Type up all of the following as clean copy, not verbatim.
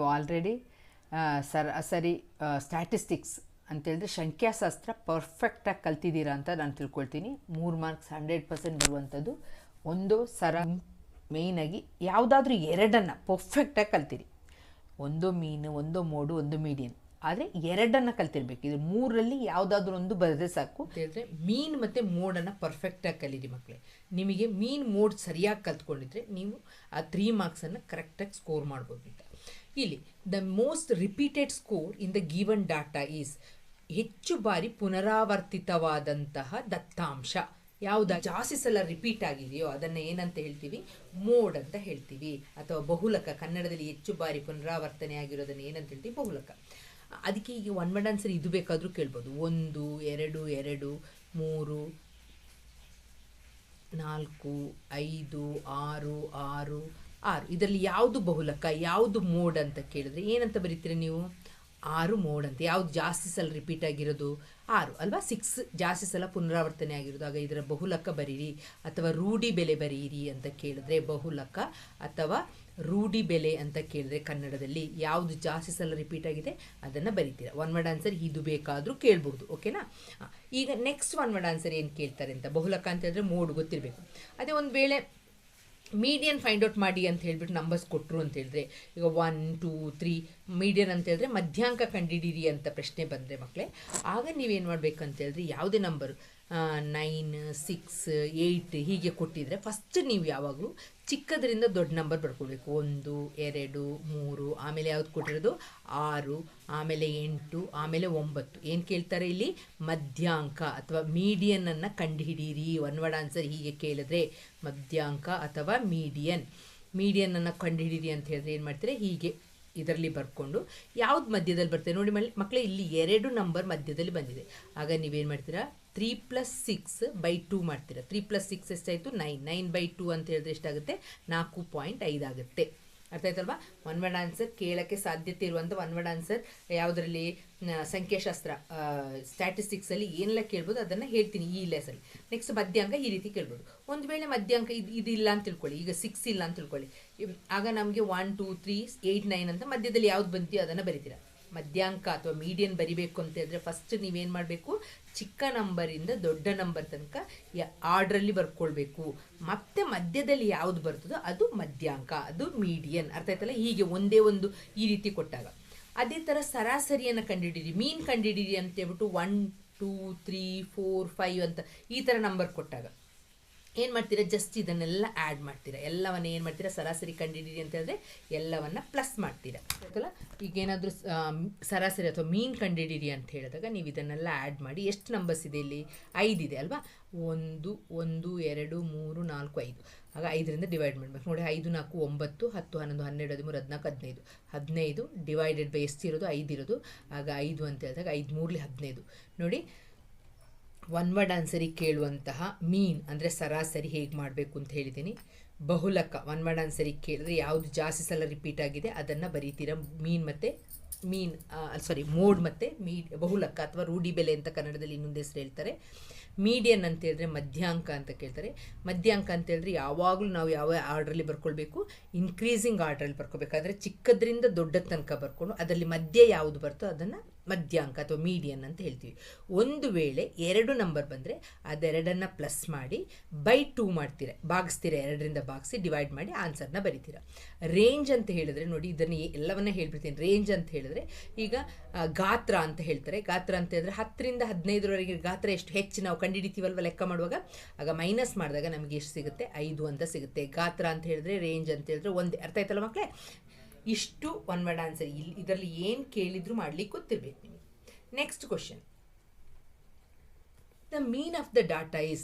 ನೀವು ಆಲ್ರೆಡಿ ಸರಾಸರಿ ಸ್ಟ್ಯಾಟಿಸ್ಟಿಕ್ಸ್ ಅಂತೇಳಿದ್ರೆ ಸಂಖ್ಯಾಶಾಸ್ತ್ರ ಪರ್ಫೆಕ್ಟಾಗಿ ಕಲ್ತಿದ್ದೀರಾ ಅಂತ ನಾನು ತಿಳ್ಕೊಳ್ತೀನಿ. 3 ಮಾರ್ಕ್ಸ್ 100% ಬರುವಂಥದ್ದು. ಒಂದು ಮೇಯ್ನಾಗಿ ಯಾವುದಾದ್ರೂ ಎರಡನ್ನು ಪರ್ಫೆಕ್ಟಾಗಿ ಕಲ್ತಿರಿ. ಒಂದು ಮೀನು, ಒಂದು ಮೋಡು, ಒಂದು ಮೀಡಿಯನ್, ಆದರೆ ಎರಡನ್ನು ಕಲ್ತಿರ್ಬೇಕು. ಇದು 3ರಲ್ಲಿ ಯಾವುದಾದ್ರೂ ಒಂದು ಬರೆದ್ರೆ ಸಾಕು ಅಂತ ಹೇಳಿದ್ರೆ ಮೀನ್ ಮತ್ತು ಮೋಡನ್ನು ಪರ್ಫೆಕ್ಟಾಗಿ ಕಲೀರಿ ಮಕ್ಕಳೇ. ನಿಮಗೆ ಮೀನ್ ಮೋಡ್ ಸರಿಯಾಗಿ ಕಲ್ತ್ಕೊಂಡಿದ್ರೆ ನೀವು ಆ 3 ಮಾರ್ಕ್ಸನ್ನು ಕರೆಕ್ಟಾಗಿ ಸ್ಕೋರ್ ಮಾಡ್ಬೋದು ಅಂತ. ಇಲ್ಲಿ the most repeated score in the given data is, ಹೆಚ್ಚು ಬಾರಿ ಪುನರಾವರ್ತಿತವಾದಂತಹ ದತ್ತಾಂಶ ಯಾವುದಾ ಜಾಸ್ತಿ ಸಲ ರಿಪೀಟ್ ಆಗಿದೆಯೋ ಅದನ್ನು ಏನಂತ ಹೇಳ್ತೀವಿ? ಮೋಡ್ ಅಂತ ಹೇಳ್ತೀವಿ. ಅಥವಾ ಬಹುಲಕ, ಕನ್ನಡದಲ್ಲಿ ಹೆಚ್ಚು ಬಾರಿ ಪುನರಾವರ್ತನೆ ಆಗಿರೋದನ್ನು ಏನಂತ ಹೇಳ್ತೀವಿ? ಬಹುಲಕ. ಅದಕ್ಕೆ ಈಗ ಒನ್ ವರ್ಡ್ ಆನ್ಸರ್ ಇದು ಬೇಕಾದರೂ ಕೇಳ್ಬೋದು. 1 2 2 3 4 5 6 6 6 ಇದರಲ್ಲಿ ಯಾವುದು ಬಹುಲಕ, ಯಾವುದು ಮೋಡ್ ಅಂತ ಕೇಳಿದ್ರೆ ಏನಂತ ಬರೀತೀರ ನೀವು? 6 ಮೋಡ್ ಅಂತ. ಯಾವುದು ಜಾಸ್ತಿ ಸಲ ರಿಪೀಟ್ ಆಗಿರೋದು? 6 ಅಲ್ವಾ? 6 ಜಾಸ್ತಿ ಸಲ ಪುನರಾವರ್ತನೆ ಆಗಿರೋದು. ಆಗ ಇದರ ಬಹುಲಕ ಬರೀರಿ ಅಥವಾ ರೂಢಿ ಬೆಲೆ ಬರೀರಿ ಅಂತ ಕೇಳಿದ್ರೆ, ಬಹುಲಕ ಅಥವಾ ರೂಢಿ ಬೆಲೆ ಅಂತ ಕೇಳಿದ್ರೆ ಕನ್ನಡದಲ್ಲಿ ಯಾವುದು ಜಾಸ್ತಿ ಸಲ ರಿಪೀಟ್ ಆಗಿದೆ ಅದನ್ನು ಬರೀತೀರ. ಒನ್ ವರ್ಡ್ ಆನ್ಸರ್ ಇದು ಬೇಕಾದರೂ ಕೇಳ್ಬೋದು. ಓಕೆನಾ? ಈಗ ನೆಕ್ಸ್ಟ್ ಒನ್ ವರ್ಡ್ ಆನ್ಸರ್ ಏನು ಕೇಳ್ತಾರೆ ಅಂತ, ಬಹುಲಕ ಅಂತ ಹೇಳಿದ್ರೆ ಮೋಡ್ ಗೊತ್ತಿರಬೇಕು. ಅದೇ ಒಂದು ವೇಳೆ ಮೀಡಿಯನ್ ಫೈಂಡ್ ಔಟ್ ಮಾಡಿ ಅಂತ ಹೇಳ್ಬಿಟ್ಟು ನಂಬರ್ಸ್ ಕೊಟ್ಟರು ಅಂತ ಹೇಳಿದ್ರೆ, ಈಗ 1 2 3 ಮೀಡಿಯನ್ ಅಂತ ಹೇಳಿದ್ರೆ ಮಧ್ಯಾಂಕ ಕಂಡಿಡೀರಿ ಅಂತ ಪ್ರಶ್ನೆ ಬಂದರೆ ಮಕ್ಕಳೇ, ಆಗ ನೀವೇನು ಮಾಡಬೇಕಂತ ಹೇಳಿದ್ರೆ ಯಾವುದೇ ನಂಬರು 9 6 8 ಹೀಗೆ ಕೊಟ್ಟಿದ್ರೆ ಫಸ್ಟ್ ನೀವು ಯಾವಾಗಲೂ ಚಿಕ್ಕದರಿಂದ ದೊಡ್ಡ ನಂಬರ್ ಬರ್ಕೊಳ್ಬೇಕು. 1 2 3, ಆಮೇಲೆ ಯಾವ್ದು ಕೊಟ್ಟಿರೋದು 6, ಆಮೇಲೆ 8, ಆಮೇಲೆ 9. ಏನು ಕೇಳ್ತಾರೆ ಇಲ್ಲಿ? ಮಧ್ಯಾಂಕ ಅಥವಾ ಮೀಡಿಯನನ್ನು ಕಂಡುಹಿಡೀರಿ. ಒನ್ ವರ್ಡ್ ಆನ್ಸರ್ ಹೀಗೆ ಕೇಳಿದ್ರೆ ಮಧ್ಯಾಂಕ ಅಥವಾ ಮೀಡಿಯನನ್ನು ಕಂಡುಹಿಡೀರಿ ಅಂತ ಹೇಳಿದ್ರೆ ಏನು ಮಾಡ್ತೀರಾ? ಹೀಗೆ ಇದರಲ್ಲಿ ಬರ್ಕೊಂಡು ಯಾವ್ದು ಮಧ್ಯದಲ್ಲಿ ಬರ್ತದೆ ನೋಡಿ ಮಕ್ಕಳೇ, ಇಲ್ಲಿ 2 ನಂಬರ್ ಮಧ್ಯದಲ್ಲಿ ಬಂದಿದೆ. ಆಗ ನೀವೇನು ಮಾಡ್ತೀರಾ? 3 + 6/2 ಮಾಡ್ತೀರಾ. 3 + 6 ಎಷ್ಟಾಯಿತು? 9. 9/2 ಅಂತ ಹೇಳಿದ್ರೆ ಎಷ್ಟಾಗುತ್ತೆ? 4.5 ಆಗುತ್ತೆ. ಅರ್ಥ ಆಯ್ತಲ್ವಾ? ಒನ್ ವರ್ಡ್ ಆನ್ಸರ್ ಕೇಳೋಕ್ಕೆ ಸಾಧ್ಯತೆ ಇರುವಂಥ ಒನ್ ವರ್ಡ್ ಆನ್ಸರ್ ಯಾವುದರಲ್ಲಿ? ಸಂಖ್ಯಾಶಾಸ್ತ್ರ ಸ್ಟ್ಯಾಟಿಸ್ಟಿಕ್ಸಲ್ಲಿ ಏನೆಲ್ಲ ಕೇಳ್ಬೋದು ಅದನ್ನು ಹೇಳ್ತೀನಿ ಈ ಲೆಸಲ್ಲಿ. ನೆಕ್ಸ್ಟ್ ಮಧ್ಯಾಂಕ ಈ ರೀತಿ ಕೇಳ್ಬೋದು. ಒಂದು ವೇಳೆ ಮಧ್ಯಾಂಕ ಇದು ಇಲ್ಲ ಅಂತ ತಿಳ್ಕೊಳ್ಳಿ, ಈಗ 6 ಇಲ್ಲ ಅಂತ ತಿಳ್ಕೊಳ್ಳಿ. ಆಗ ನಮಗೆ 1 2 3 8 9 ಅಂತ ಮಧ್ಯದಲ್ಲಿ ಯಾವ್ದು ಬಂತೀಯೋ ಅದನ್ನು ಬರಿತೀರಾ. ಮಧ್ಯಾಂಕ ಅಥವಾ ಮೀಡಿಯನ್ ಬರಿಬೇಕು ಅಂತ ಹೇಳಿದ್ರೆ ಫಸ್ಟ್ ನೀವೇನು ಮಾಡಬೇಕು? ಚಿಕ್ಕ ನಂಬರಿಂದ ದೊಡ್ಡ ನಂಬರ್ ತನಕ ಆರ್ಡ್ರಲ್ಲಿ ಬರ್ಕೊಳ್ಬೇಕು. ಮತ್ತೆ ಮಧ್ಯದಲ್ಲಿ ಯಾವುದು ಬರ್ತದೋ ಅದು ಮಧ್ಯಾಂಕ, ಅದು ಮೀಡಿಯನ್. ಅರ್ಥ ಆಯ್ತಲ್ಲ? ಹೀಗೆ ಒಂದೇ ಒಂದು ಈ ರೀತಿ ಕೊಟ್ಟಾಗ. ಅದೇ ಥರ ಸರಾಸರಿಯನ್ನು ಕಂಡುಹಿಡೀರಿ, ಮೀನ್ ಕಂಡುಹಿಡೀರಿ ಅಂತ ಹೇಳ್ಬಿಟ್ಟು 1 2 3 4 5 ಅಂತ ಈ ಥರ ನಂಬರ್ ಕೊಟ್ಟಾಗ ಏನು ಮಾಡ್ತೀರಾ? ಜಸ್ಟ್ ಇದನ್ನೆಲ್ಲ ಆ್ಯಡ್ ಮಾಡ್ತೀರಾ. ಎಲ್ಲವನ್ನ ಏನು ಮಾಡ್ತೀರಾ? ಸರಾಸರಿ ಕಂಡುಹಿಡೀರಿ ಅಂತ ಹೇಳಿದ್ರೆ ಎಲ್ಲವನ್ನ ಪ್ಲಸ್ ಮಾಡ್ತೀರಾ. ಆಯ್ತಲ್ಲ? ಈಗೇನಾದರೂ ಸರಾಸರಿ ಅಥವಾ ಮೀನ್ ಕಂಡುಹಿಡೀರಿ ಅಂತ ಹೇಳಿದಾಗ ನೀವು ಇದನ್ನೆಲ್ಲ ಆ್ಯಡ್ ಮಾಡಿ. ಎಷ್ಟು ನಂಬರ್ಸ್ ಇದೆ ಇಲ್ಲಿ? 5 ಇದೆ ಅಲ್ವಾ? 1 1 2 3 4 5. ಆಗ 5ರಿಂದ ಡಿವೈಡ್ ಮಾಡಬೇಕು ನೋಡಿ. 5 4 9 10 11 12 13 14 15 ಡಿವೈಡೆಡ್ ಬೈ ಎಷ್ಟಿರೋದು? 5 ಇರೋದು. ಆಗ 5 ಅಂತ ಹೇಳಿದಾಗ 5 3 15 ನೋಡಿ. ಒನ್ ವರ್ಡ್ ಆನ್ಸರಿಗೆ ಕೇಳುವಂತಹ ಮೀನ್ ಅಂದರೆ ಸರಾಸರಿ ಹೇಗೆ ಮಾಡಬೇಕು ಅಂತ ಹೇಳಿದ್ದೀನಿ. ಬಹುಲಕ ಒನ್ ವರ್ಡ್ ಆನ್ಸರಿಗೆ ಕೇಳಿದ್ರೆ ಯಾವುದು ಜಾಸ್ತಿ ಸಲ ರಿಪೀಟ್ ಆಗಿದೆ ಅದನ್ನು ಬರೀತೀರಾ. ಮೋಡ್ ಮತ್ತು ಬಹುಲಕ ಅಥವಾ ರೂಢಿ ಬೆಲೆ ಅಂತ ಕನ್ನಡದಲ್ಲಿ ಇನ್ನೊಂದು ಹೆಸರು ಹೇಳ್ತಾರೆ. ಮೀಡಿಯನ್ ಅಂತ ಹೇಳಿದ್ರೆ ಮಧ್ಯಾಂಕ ಅಂತ ಕೇಳ್ತಾರೆ. ಮಧ್ಯಾಂಕ ಅಂತ ಹೇಳಿದ್ರೆ ಯಾವಾಗಲೂ ನಾವು ಯಾವ ಆರ್ಡ್ರಲ್ಲಿ ಬರ್ಕೊಳ್ಬೇಕು? ಇನ್ಕ್ರೀಸಿಂಗ್ ಆರ್ಡ್ರಲ್ಲಿ ಬರ್ಕೋಬೇಕಾದ್ರೆ ಚಿಕ್ಕದ್ರಿಂದ ದೊಡ್ಡ ತನಕ ಬರ್ಕೊಂಡು ಅದರಲ್ಲಿ ಮಧ್ಯೆ ಯಾವುದು ಬರ್ತೋ ಅದನ್ನು ಮಧ್ಯಾಂಕ ಅಥವಾ ಮೀಡಿಯನ್ ಅಂತ ಹೇಳ್ತೀವಿ. ಒಂದು ವೇಳೆ 2 ನಂಬರ್ ಬಂದರೆ ಅದೆರಡನ್ನು ಪ್ಲಸ್ ಮಾಡಿ /2 ಮಾಡ್ತೀರಾ, ಭಾಗಿಸ್ತೀರಾ. 2ರಿಂದ ಭಾಗಿಸಿ ಡಿವೈಡ್ ಮಾಡಿ ಆನ್ಸರ್ನ ಬರಿತೀರಾ. ರೇಂಜ್ ಅಂತ ಹೇಳಿದ್ರೆ ನೋಡಿ, ಇದನ್ನು ಎಲ್ಲವನ್ನ ಹೇಳ್ಬಿಡ್ತೀನಿ. ರೇಂಜ್ ಅಂತ ಹೇಳಿದ್ರೆ ಈಗ ಗಾತ್ರ ಅಂತ ಹೇಳ್ತಾರೆ. ಗಾತ್ರ ಅಂತ ಹೇಳಿದ್ರೆ 10ರಿಂದ 15ರವರೆಗೆ ಗಾತ್ರ ಎಷ್ಟು ಹೆಚ್ಚು ನಾವು ಕಂಡುಹಿಡಿತೀವಲ್ವ ಲೆಕ್ಕ ಮಾಡುವಾಗ, ಆಗ ಮೈನಸ್ ಮಾಡಿದಾಗ ನಮಗೆ ಎಷ್ಟು ಸಿಗುತ್ತೆ? 5 ಅಂತ ಸಿಗುತ್ತೆ. ಗಾತ್ರ ಅಂತ ಹೇಳಿದ್ರೆ ರೇಂಜ್ ಅಂತ ಹೇಳಿದ್ರೆ ಒಂದೇ. ಅರ್ಥ ಆಯ್ತಲ್ಲ ಮಕ್ಕಳೇ? ಇಷ್ಟು ಒನ್ ವರ್ಡ್ ಆನ್ಸರ್. ಇದರಲ್ಲಿ ಏನು ಕೇಳಿದ್ರು ಮಾಡ್ಲಿಕ್ಕೆ ಗೊತ್ತಿರಬೇಕು ನಿಮಗೆ. Next question, the mean of the data is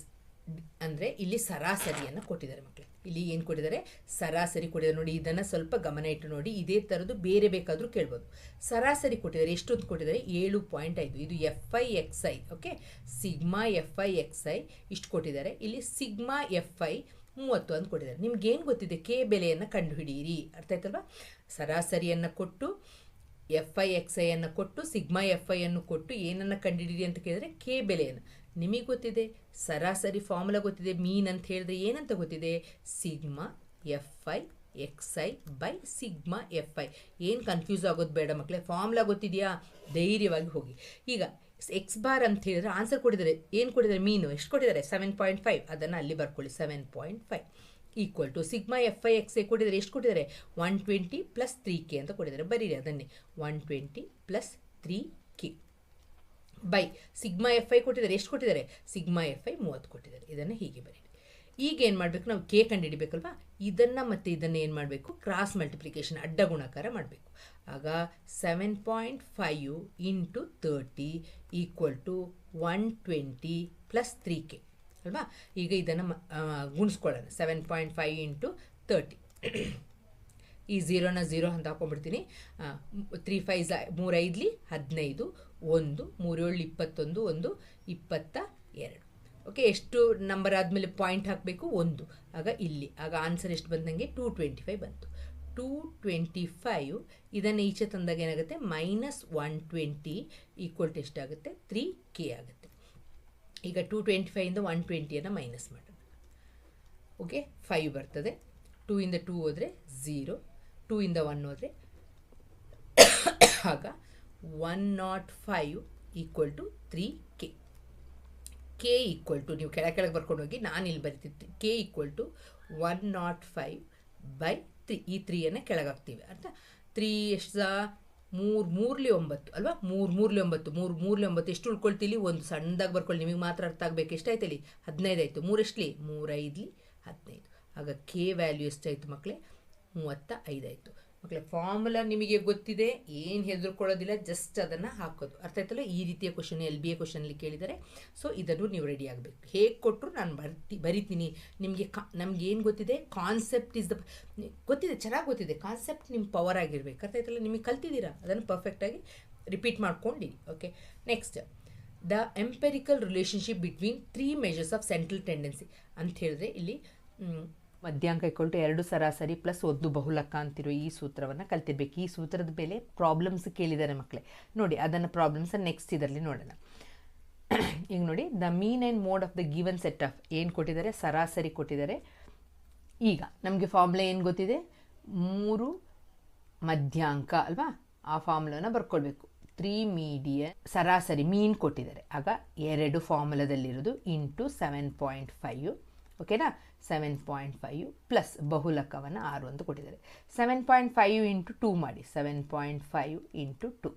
ಅಂದರೆ ಇಲ್ಲಿ ಸರಾಸರಿಯನ್ನು ಕೊಟ್ಟಿದ್ದಾರೆ ಮಕ್ಕಳೇ. ಇಲ್ಲಿ ಏನು ಕೊಟ್ಟಿದ್ದಾರೆ? ಸರಾಸರಿ ಕೊಟ್ಟಿದ್ದಾರೆ ನೋಡಿ. ಇದನ್ನು ಸ್ವಲ್ಪ ಗಮನ ಇಟ್ಟು ನೋಡಿ. ಇದೇ ಥರದ್ದು ಬೇರೆ ಬೇಕಾದರೂ ಕೇಳ್ಬೋದು. ಸರಾಸರಿ ಕೊಟ್ಟಿದ್ದಾರೆ. ಎಷ್ಟೊಂದು ಕೊಟ್ಟಿದ್ದಾರೆ? 7.5. ಇದು FI/XI. ಓಕೆ, ಸಿಗ್ಮಾ FI/XI ಇಷ್ಟು ಕೊಟ್ಟಿದ್ದಾರೆ. ಇಲ್ಲಿ ಸಿಗ್ಮಾ FI 30 ಅಂತ ಕೊಟ್ಟಿದ್ದಾರೆ. ನಿಮ್ಗೇನು ಗೊತ್ತಿದೆ? ಕೆ ಬೆಲೆಯನ್ನು ಕಂಡುಹಿಡಿಯಿರಿ. ಅರ್ಥ ಆಯ್ತಲ್ವಾ? ಸರಾಸರಿಯನ್ನು ಕೊಟ್ಟು FI/XI ಅನ್ನು ಕೊಟ್ಟು ಸಿಗ್ಮಾ FI ಅನ್ನು ಕೊಟ್ಟು ಏನನ್ನು ಕಂಡುಹಿಡಿಯಿರಿ ಅಂತ ಕೇಳಿದ್ರೆ ಕೆ ಬೆಲೆಯನ್ನು. ನಿಮಗೆ ಗೊತ್ತಿದೆ ಸರಾಸರಿ ಫಾರ್ಮುಲಾ ಗೊತ್ತಿದೆ. ಮೀನ್ ಅಂತ ಹೇಳಿದ್ರೆ ಏನಂತ ಗೊತ್ತಿದೆ? Sigma FI X I by sigma f I. ಏನು ಕನ್ಫ್ಯೂಸ್ ಆಗೋದು ಬೇಡ ಮಕ್ಕಳೇ, ಫಾರ್ಮುಲಾ ಗೊತ್ತಿದೆಯಾ, ಧೈರ್ಯವಾಗಿ ಹೋಗಿ. ಈಗ ಎಕ್ಸ್ ಬಾರ್ ಅಂತ ಹೇಳಿದ್ರೆ ಆನ್ಸರ್ ಕೊಟ್ಟಿದ್ದಾರೆ, ಏನು ಕೊಟ್ಟಿದ್ದಾರೆ, ಮೀನು ಎಷ್ಟು ಕೊಟ್ಟಿದ್ದಾರೆ 7.5, ಅದನ್ನು ಅಲ್ಲಿ ಬರ್ಕೊಳ್ಳಿ 7.5 equal to sigma f i x i ಕೊಟ್ಟಿದ್ದಾರೆ, ಎಷ್ಟು ಕೊಟ್ಟಿದ್ದಾರೆ 120 + 3k ಅಂತ ಕೊಟ್ಟಿದ್ದಾರೆ. ಬರೀರಿ ಅದನ್ನೇ 120 + 3k by sigma f I ಕೊಟ್ಟಿದ್ದಾರೆ, ಎಷ್ಟು ಕೊಟ್ಟಿದ್ದಾರೆ ಸಿಗ್ಮಾ ಎಫ್ ಐ 30 ಕೊಟ್ಟಿದ್ದಾರೆ. ಇದನ್ನು ಹೀಗೆ ಬರೀರಿ. ಈಗ ಏನು ಮಾಡಬೇಕು, ನಾವು ಕೆ ಕಂಡುಹಿಡಿಬೇಕಲ್ವಾ, ಇದನ್ನು ಮತ್ತು ಇದನ್ನು ಏನು ಮಾಡಬೇಕು, ಕ್ರಾಸ್ ಮಲ್ಟಿಪ್ಲಿಕೇಶನ್ ಅಡ್ಡ ಗುಣಾಕಾರ ಮಾಡಬೇಕು. ಆಗ 7.5 × 30 ಈಕ್ವಲ್ ಟು 120 + 3k ಅಲ್ವಾ. ಈಗ ಇದನ್ನು ಗುಣಿಸ್ಕೊಳ್ಳೋಣ. 7.5 × 30 ಈ 0ನ 0 ಅಂತ ಹಾಕೊಂಡ್ಬಿಡ್ತೀನಿ. 3 5 3 5 15, 1 3 7 21, 1 22. ಓಕೆ, ಎಷ್ಟು ನಂಬರ್ ಆದಮೇಲೆ ಪಾಯಿಂಟ್ ಹಾಕಬೇಕು 1. ಆಗ ಇಲ್ಲಿ ಆಗ ಆನ್ಸರ್ ಎಷ್ಟು ಬಂತು ನನಗೆ 225 ಬಂತು. 225 ಇದನ್ನು ಈಚೆ ತಂದಾಗ ಏನಾಗುತ್ತೆ -120 ಈಕ್ವಲ್ ಟು ಎಷ್ಟಾಗುತ್ತೆ 3k ಆಗುತ್ತೆ. ಈಗ 225 120 ಮೈನಸ್ ಮಾಡೋಣ. ಓಕೆ, 5 ಬರ್ತದೆ. 2 ರಿಂದ 2 ಹೋದರೆ 0, 2 ರಿಂದ 1 ಹೋದರೆ ಆಗ 105 equal to 3k. K equal to ನೀವು ಕೆಳಗೆ ಬರ್ಕೊಂಡು ಹೋಗಿ, ನಾನು ಇಲ್ಲಿ ಬರಿತಿರ್ತೀನಿ. K equal to 105/3. ಈ 3ಯನ್ನು ಕೆಳಗೆ ಹಾಕ್ತೀವಿ. ಅರ್ಥ 3 ಎಷ್ಟು 3 3 9 ಅಲ್ವಾ. 3 3 9 3 3 9 ಎಷ್ಟು ಉಳ್ಕೊಳ್ತೀವಿ, ಒಂದು ಸಣ್ಣದಾಗಿ ಬರ್ಕೊಳ್ಳಿ, ನಿಮಗೆ ಮಾತ್ರ ಅರ್ಥ ಆಗಬೇಕು. ಎಷ್ಟಾಯ್ತು ಇಲ್ಲಿ 15 ಆಯಿತು. 3 ಎಷ್ಟಲಿ 3 5 15. ಆಗ ಕೆ ವ್ಯಾಲ್ಯೂ ಎಷ್ಟಾಯಿತು ಮಕ್ಕಳೇ 35 ಆಯಿತು. ಮಕ್ಕಳೇ ಫಾರ್ಮುಲಾ ನಿಮಗೆ ಗೊತ್ತಿದೆ, ಏನು ಹೆದರ್ಕೊಳ್ಳೋದಿಲ್ಲ, ಜಸ್ಟ್ ಅದನ್ನು ಹಾಕೋದು. ಅರ್ಥ ಆಯ್ತಲ್ಲ. ಈ ರೀತಿಯ ಕ್ವಶನ್ LBA ಕ್ವಶನಲ್ಲಿ ಕೇಳಿದರೆ, ಸೊ ಇದನ್ನು ನೀವು ರೆಡಿ ಆಗಬೇಕು. ಹೇಗೆ ಕೊಟ್ಟರು ನಾನು ಬರಿತೀನಿ. ನಿಮಗೆ ನಮ್ಗೆ ಏನು ಗೊತ್ತಿದೆ, ಕಾನ್ಸೆಪ್ಟ್ ಇಸ್ ದ ಗೊತ್ತಿದೆ, ಚೆನ್ನಾಗಿ ಗೊತ್ತಿದೆ. ಕಾನ್ಸೆಪ್ಟ್ ನಿಮ್ಮ ಪವರ್ ಆಗಿರ್ಬೇಕು. ಅರ್ಥ ಆಯ್ತಲ್ಲ. ನಿಮಗೆ ಕಲ್ತಿದ್ದೀರಾ, ಅದನ್ನು ಪರ್ಫೆಕ್ಟಾಗಿ ರಿಪೀಟ್ ಮಾಡ್ಕೊಂಡಿರಿ. Okay, next the empirical relationship between 3 measures of central tendency ಅಂತ ಹೇಳಿದ್ರೆ, ಇಲ್ಲಿ ಮಧ್ಯಾಂಕ ಇಕ್ವಲ್ ಟು 2 ಸರಾಸರಿ ಪ್ಲಸ್ 1 ಬಹುಲಕ ಅಂತಿರೋ ಈ ಸೂತ್ರವನ್ನು ಕಲ್ತಿರ್ಬೇಕು. ಈ ಸೂತ್ರದ ಮೇಲೆ ಪ್ರಾಬ್ಲಮ್ಸ್ ಕೇಳಿದ್ದಾರೆ ಮಕ್ಕಳೇ. ನೋಡಿ ಅದನ್ನು ಪ್ರಾಬ್ಲಮ್ಸ್ ನೆಕ್ಸ್ಟ್ ಇದರಲ್ಲಿ ನೋಡೋಣ. ಈಗ ನೋಡಿ, the mean and mode of the given set of ಏನು ಕೊಟ್ಟಿದ್ದಾರೆ, ಸರಾಸರಿ ಕೊಟ್ಟಿದ್ದಾರೆ. ಈಗ ನಮಗೆ ಫಾರ್ಮುಲಾ ಏನು ಗೊತ್ತಿದೆ, 3 ಮಧ್ಯಾಂಕ ಅಲ್ವಾ, ಆ ಫಾರ್ಮುಲಾನ ಬರ್ಕೊಳ್ಬೇಕು. 3 ಮೀಡಿಯನ್ ಸರಾಸರಿ ಮೀನ್ ಕೊಟ್ಟಿದ್ದಾರೆ. ಆಗ 2 ಫಾರ್ಮುಲಾದಲ್ಲಿರೋದು ಇಂಟು 7.5. ಓಕೆನಾ, 7.5 ಪ್ಲಸ್ ಬಹುಲಕವನ್ನು 6 ಅಂತ ಕೊಟ್ಟಿದ್ದಾರೆ. 7.5 × 2 ಮಾಡಿ, 7.5 × 2.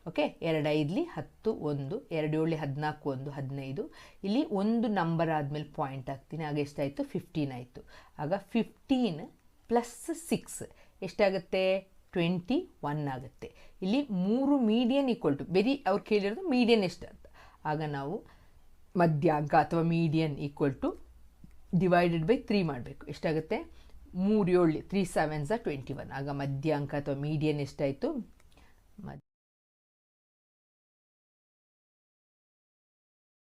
ಓಕೆ, 2 5 10, 1 2 7 14, 1 15. ಇಲ್ಲಿ ಒಂದು ನಂಬರ್ ಆದಮೇಲೆ ಪಾಯಿಂಟ್ ಹಾಕ್ತೀನಿ. ಆಗ ಎಷ್ಟಾಯಿತು 15 ಆಯಿತು. ಆಗ 15 + 6 ಎಷ್ಟಾಗುತ್ತೆ 21 ಆಗುತ್ತೆ. ಇಲ್ಲಿ 3 ಮೀಡಿಯನ್ ಈಕ್ವಲ್ ಟು, ಬರೀ ಅವ್ರು ಕೇಳಿರೋದು ಮೀಡಿಯನ್ ಎಷ್ಟು ಅಂತ. ಆಗ ನಾವು ಮಧ್ಯಾಂಕ ಅಥವಾ median equal two divided by 3 ಮಾಡಬೇಕು. ಎಷ್ಟಾಗುತ್ತೆ 3 7 3 7 21. ಆಗ ಮಧ್ಯಾಂಕ ಅಥವಾ ಮೀಡಿಯನ್ ಎಷ್ಟಾಯಿತು,